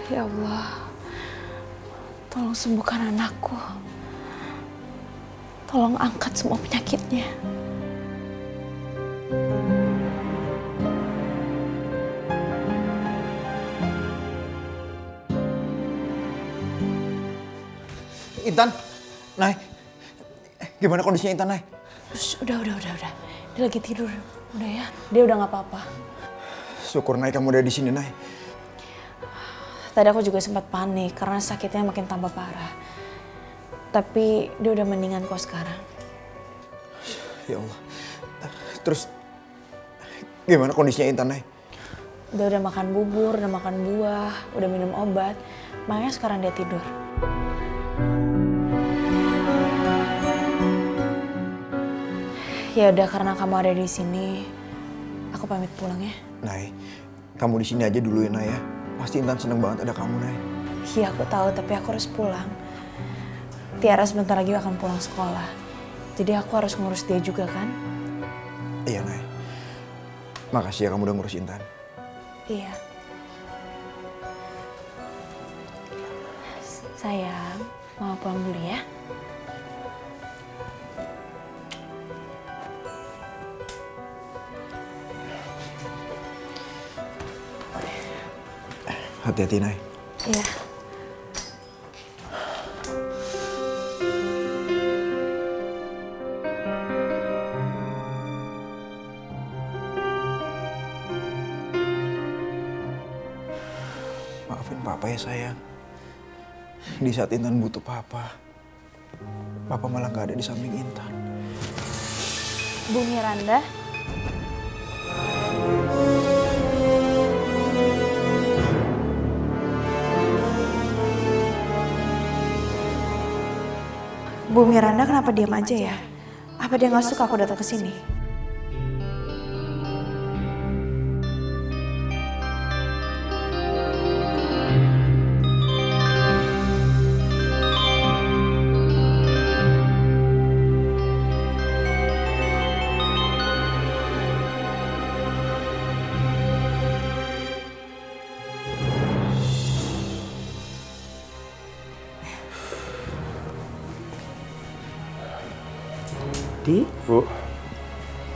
Ya Allah, tolong sembuhkan anakku. Tolong angkat semua penyakitnya. Intan, Nay, gimana kondisinya Intan, Nay? Udah. Dia lagi tidur. Udah ya, dia udah nggak apa-apa. Syukur Nay kamu udah di sini, Nay. Tadi aku juga sempat panik karena sakitnya makin tambah parah. Tapi dia udah mendingan kok sekarang. Ya Allah. Terus gimana kondisinya Intan, Nay? Dia udah makan bubur, udah makan buah, udah minum obat. Makanya sekarang dia tidur. Ya udah, karena kamu ada di sini, aku pamit pulang ya. Nay, kamu di sini aja dulu ya, Nay ya. Pasti Intan seneng banget ada kamu, Nay. Iya aku tahu, tapi aku harus pulang. Tiara sebentar lagi akan pulang sekolah. Jadi aku harus ngurus dia juga kan? Iya, Nay. Makasih ya kamu udah ngurus Intan. Iya. Sayang, mau pulang dulu ya. Hati-hati, Nay. Iya. Maafin Papa ya, sayang. Di saat Intan butuh Papa malah gak ada di samping Intan. Bu Miranda. Bu Miranda kenapa diam aja ya? Apa dia nggak suka aku datang ke sini? Di? Bu.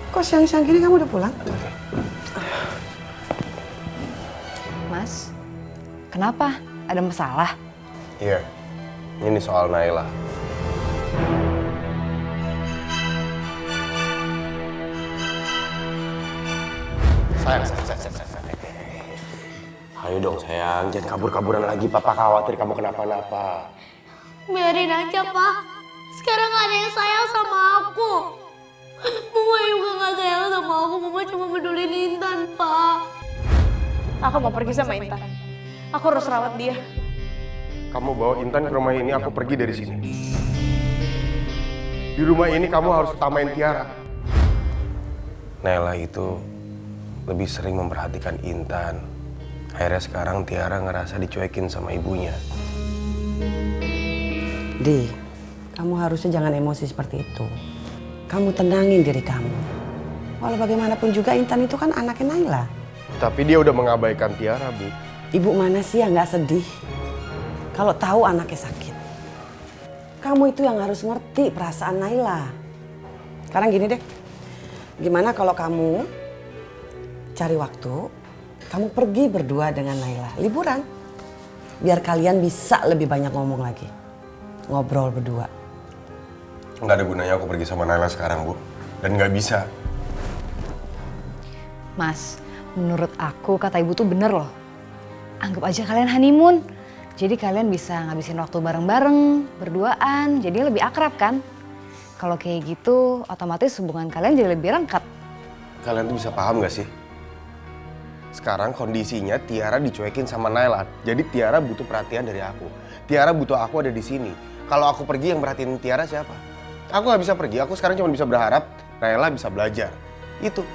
Kok siang-siang gini kamu udah pulang? Mas, kenapa? Ada masalah? Iya, ini soal Naila. Sayang. Ayo dong sayang, jangan kabur-kaburan lagi. Papa khawatir kamu kenapa-napa. Biarin aja, Pak. Sekarang ada yang sayang sama aku. Mama juga gak sayang sama aku. Mama cuma peduli Intan, Pak. Aku mau pergi sama Intan. Aku harus rawat dia. Kamu bawa Intan ke rumah ini, aku pergi dari sini. Di rumah ini kamu harus utamain Tiara. Naila itu lebih sering memperhatikan Intan. Akhirnya sekarang Tiara ngerasa dicuekin sama ibunya. Di, kamu harusnya jangan emosi seperti itu. Kamu tenangin diri kamu. Walau bagaimanapun juga Intan itu kan anaknya Naila. Tapi dia udah mengabaikan Tiara, Bu. Ibu mana sih yang gak sedih kalau tahu anaknya sakit? Kamu itu yang harus ngerti perasaan Naila. Sekarang gini deh, gimana kalau kamu cari waktu, kamu pergi berdua dengan Naila, liburan. Biar kalian bisa lebih banyak ngomong lagi. Ngobrol berdua. Nggak ada gunanya aku pergi sama Naila sekarang, Bu. Dan nggak bisa. Mas, menurut aku kata ibu tuh bener loh. Anggap aja kalian honeymoon. Jadi kalian bisa ngabisin waktu bareng-bareng, berduaan, jadi lebih akrab kan? Kalau kayak gitu, otomatis hubungan kalian jadi lebih rengkat. Kalian tuh bisa paham nggak sih? Sekarang kondisinya Tiara dicuekin sama Naila. Jadi Tiara butuh perhatian dari aku. Tiara butuh aku ada di sini. Kalau aku pergi yang perhatiin Tiara siapa? Aku nggak bisa pergi. Aku sekarang cuma bisa berharap Naila bisa belajar. Itu.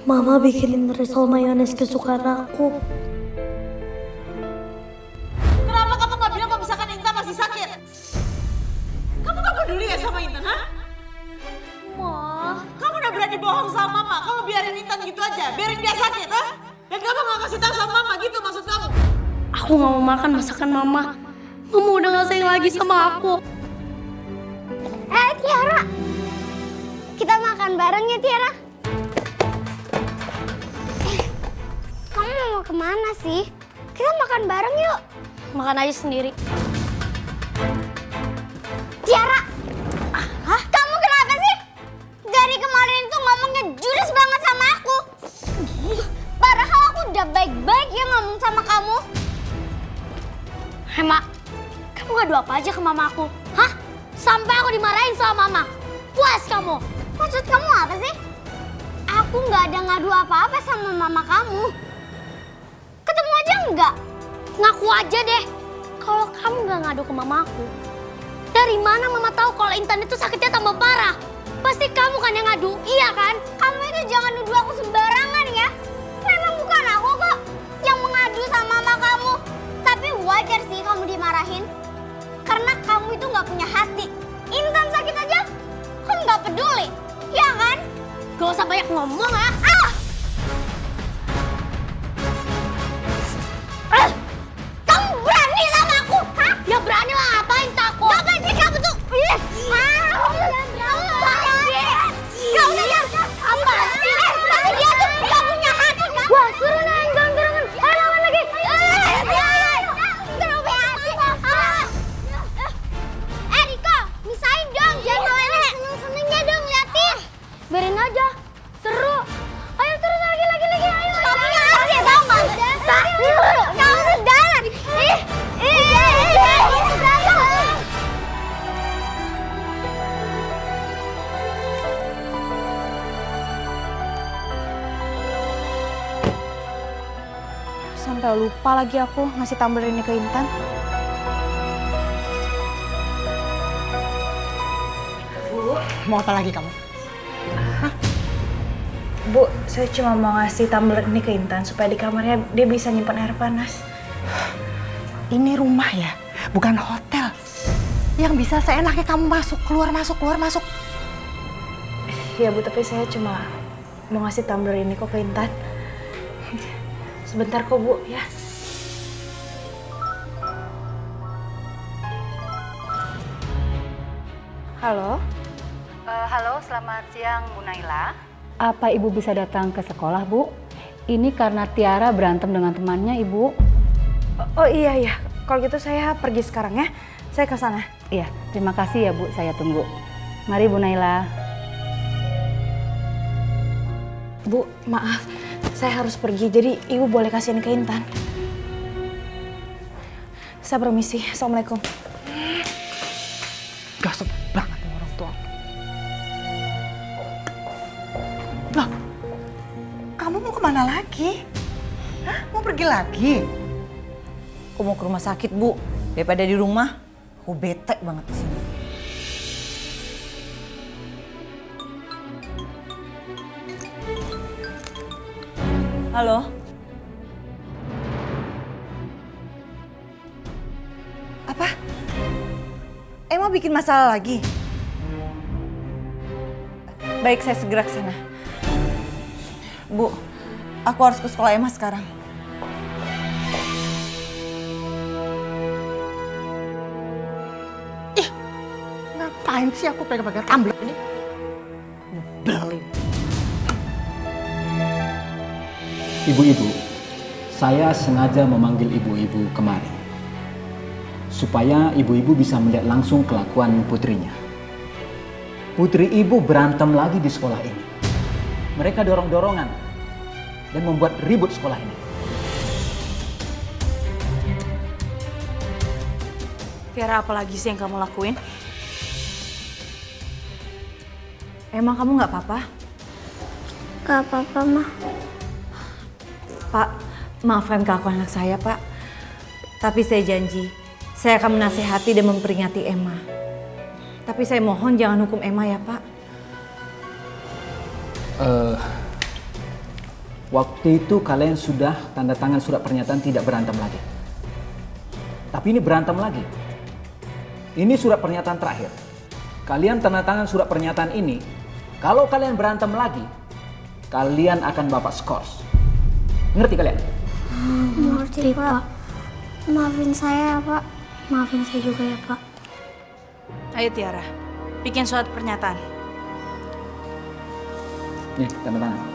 Mama bikinin risol mayones kesukaan aku. Kenapa kamu gak bilang kalau misalkan Intan masih sakit? Kamu gak peduli ya sama Intan, ha? Ma, Kamu udah berani bohong sama Mama, kamu biarin Intan gitu aja, biarin dia sakit, ha? Dan kamu gak kasih tahu sama Mama, gitu maksud kamu? aku gak mau makan masakan Mama. Mama udah gak sayang lagi sama aku. Tiara, kita makan bareng ya Tiara. Kamu mau kemana sih? Kita makan bareng yuk. Makan aja sendiri. Tiara, kamu kenapa sih? Dari kemarin itu ngomongnya judes banget sama aku. Padahal aku udah baik-baik ya ngomong sama kamu. Hei Mak, kamu ngadu apa aja ke Mama aku? Hah? Sampai aku dimarahin sama Mama. Puas kamu? Maksud kamu apa sih? Aku nggak ada ngadu apa-apa sama mama kamu. Ketemu aja enggak? Ngaku aja deh. Kalau kamu gak ngadu ke Mama aku, dari mana Mama tahu kalau Intan itu sakitnya tambah parah? Pasti kamu kan yang ngadu, iya kan? Kamu itu jangan nuduh aku sembarangan ya. Memang bukan aku kok yang mengadu sama mama kamu. Tapi wajar sih kamu dimarahin. Karena kamu itu nggak punya hati. Intan sakit aja, kamu nggak peduli. Ya kan? Gak usah banyak ngomong ya. Kamu berani sama aku? Hah? Ya berani lah, ngapain takut? Gak sih kamu tuh? Ih, Gak usah ya. Apa sih? Dia tuh gak punya hati kan? Wah, suruh naik gerangan. Ayo lawan lagi. Riko, misain dong. Jangan malah seneng-senengnya dong, liatin. Biarin aja, seru. Ayo terus lagi. Ayo. Gak punya hati tau gak? Kamu tuh dalam. Sampai lupa lagi aku ngasih tumbler ini ke Intan. Mau apa lagi kamu? Bu, saya cuma mau ngasih tumbler ini ke Intan supaya di kamarnya dia bisa nyimpan air panas. Ini rumah ya, bukan hotel. Yang bisa seenaknya kamu masuk, keluar masuk. Ya Bu, tapi saya cuma mau ngasih tumbler ini kok ke Intan. Sebentar kok Bu, ya. Halo? Halo, selamat siang Bu Naila. Apa Ibu bisa datang ke sekolah, Bu? Ini karena Tiara berantem dengan temannya, Ibu. Oh iya. Kalau gitu saya pergi sekarang ya. Saya ke sana. Iya, terima kasih ya Bu, saya tunggu. Mari Bu Naila. Bu, maaf. Saya harus pergi, jadi Ibu boleh kasihin ke Intan. Saya permisi. Assalamualaikum. Gasep banget nih orang tua. Loh, kamu mau kemana lagi? Hah? Mau pergi lagi? Aku mau ke rumah sakit, Bu. Daripada di rumah, aku bete banget di sini. Halo? Apa? Emang bikin masalah lagi? Baik, saya segera ke sana. Bu, aku harus ke sekolah Emma sekarang. Ngapain sih aku pegang-pegang tumbler ini? Nyebelin. Ibu-ibu, saya sengaja memanggil ibu-ibu kemari supaya ibu-ibu bisa melihat langsung kelakuan putrinya. Putri ibu berantem lagi di sekolah ini. Mereka dorong-dorongan dan membuat ribut sekolah ini. Tiara, apa lagi sih yang kamu lakuin? Emang kamu nggak apa-apa? Gak apa-apa, Ma. Pak, maafkan kelakuan anak saya, Pak. Tapi saya janji, saya akan menasehati dan memperingati Emma. Tapi saya mohon jangan hukum Emma ya, Pak. Waktu itu kalian sudah tanda tangan surat pernyataan tidak berantem lagi. Tapi ini berantem lagi. Ini surat pernyataan terakhir. Kalian tanda tangan surat pernyataan ini. Kalau kalian berantem lagi, kalian akan bapak skors. Ngerti kalian? Ngerti, Pak. Maafin saya, Pak. Maafin saya juga ya, Pak. Ayo Tiara, bikin surat pernyataan. Nih, tanda tangan.